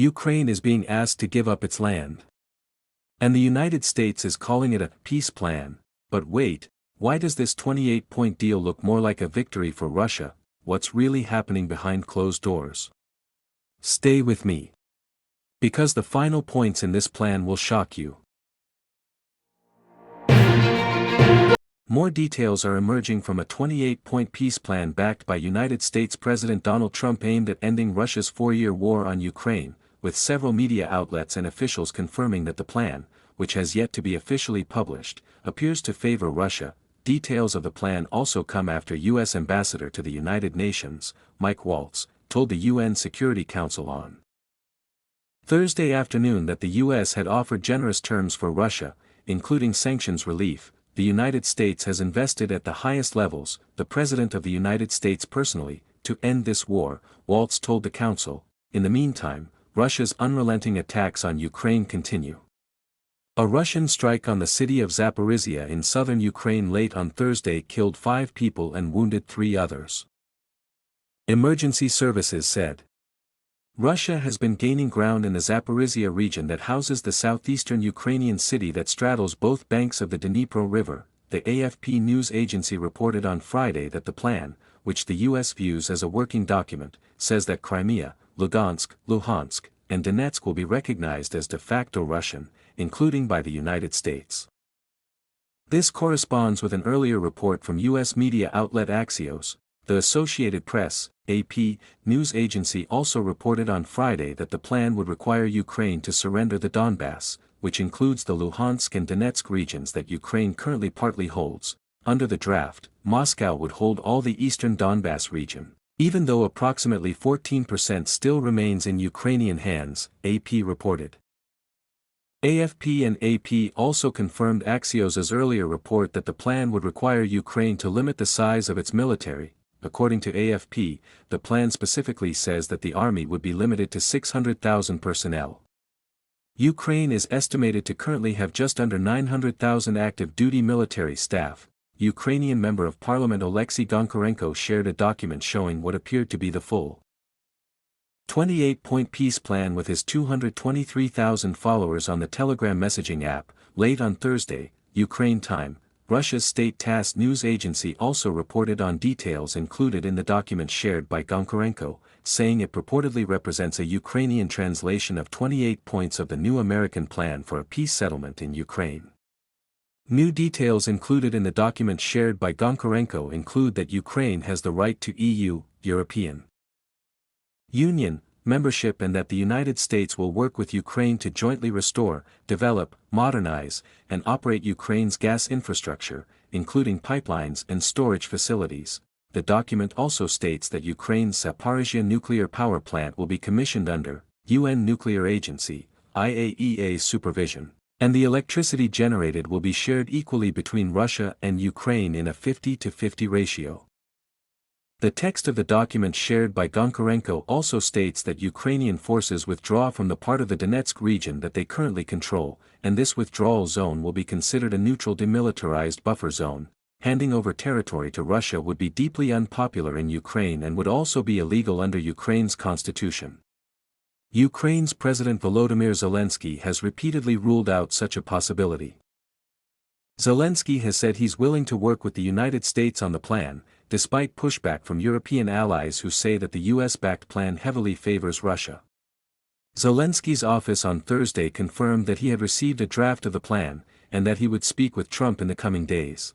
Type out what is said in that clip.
Ukraine is being asked to give up its land. And the United States is calling it a peace plan. But wait, why does this 28-point deal look more like a victory for Russia? What's really happening behind closed doors? Stay with me. Because the final points in this plan will shock you. More details are emerging from a 28-point peace plan backed by United States President Donald Trump aimed at ending Russia's 4-year war on Ukraine, with several media outlets and officials confirming that the plan, which has yet to be officially published, appears to favor Russia. Details of the plan also come after U.S. Ambassador to the United Nations, Mike Waltz, told the UN Security Council on Thursday afternoon that the U.S. had offered generous terms for Russia, including sanctions relief. The United States has invested at the highest levels, the President of the United States personally, to end this war, Waltz told the Council. In the meantime, Russia's unrelenting attacks on Ukraine continue. A Russian strike on the city of Zaporizhzhia in southern Ukraine late on Thursday killed 5 people and wounded 3 others. Emergency services said. Russia has been gaining ground in the Zaporizhzhia region that houses the southeastern Ukrainian city that straddles both banks of the Dnipro River. The AFP news agency reported on Friday that the plan, which the U.S. views as a working document, says that Crimea, Luhansk, and Donetsk will be recognized as de facto Russian, including by the United States. This corresponds with an earlier report from U.S. media outlet Axios. The Associated Press, AP, news agency also reported on Friday that the plan would require Ukraine to surrender the Donbass, which includes the Luhansk and Donetsk regions that Ukraine currently partly holds. Under the draft, Moscow would hold all the eastern Donbass region, even though approximately 14% still remains in Ukrainian hands, AP reported. AFP and AP also confirmed Axios's earlier report that the plan would require Ukraine to limit the size of its military. According to AFP, the plan specifically says that the army would be limited to 600,000 personnel. Ukraine is estimated to currently have just under 900,000 active duty military staff. Ukrainian Member of Parliament Oleksiy Goncharenko shared a document showing what appeared to be the full 28-point peace plan with his 223,000 followers on the Telegram messaging app. Late on Thursday, Ukraine time, Russia's state TASS news agency also reported on details included in the document shared by Goncharenko, saying it purportedly represents a Ukrainian translation of 28 points of the new American plan for a peace settlement in Ukraine. New details included in the document shared by Goncharenko include that Ukraine has the right to EU, European Union, membership and that the United States will work with Ukraine to jointly restore, develop, modernize, and operate Ukraine's gas infrastructure, including pipelines and storage facilities. The document also states that Ukraine's Zaporizhzhia nuclear power plant will be commissioned under UN Nuclear Agency, IAEA supervision, and the electricity generated will be shared equally between Russia and Ukraine in a 50-50 ratio. The text of the document shared by Goncharenko also states that Ukrainian forces withdraw from the part of the Donetsk region that they currently control, and this withdrawal zone will be considered a neutral demilitarized buffer zone. Handing over territory to Russia would be deeply unpopular in Ukraine and would also be illegal under Ukraine's constitution. Ukraine's President Volodymyr Zelenskyy has repeatedly ruled out such a possibility. Zelenskyy has said he's willing to work with the United States on the plan, despite pushback from European allies who say that the US-backed plan heavily favors Russia. Zelenskyy's office on Thursday confirmed that he had received a draft of the plan, and that he would speak with Trump in the coming days.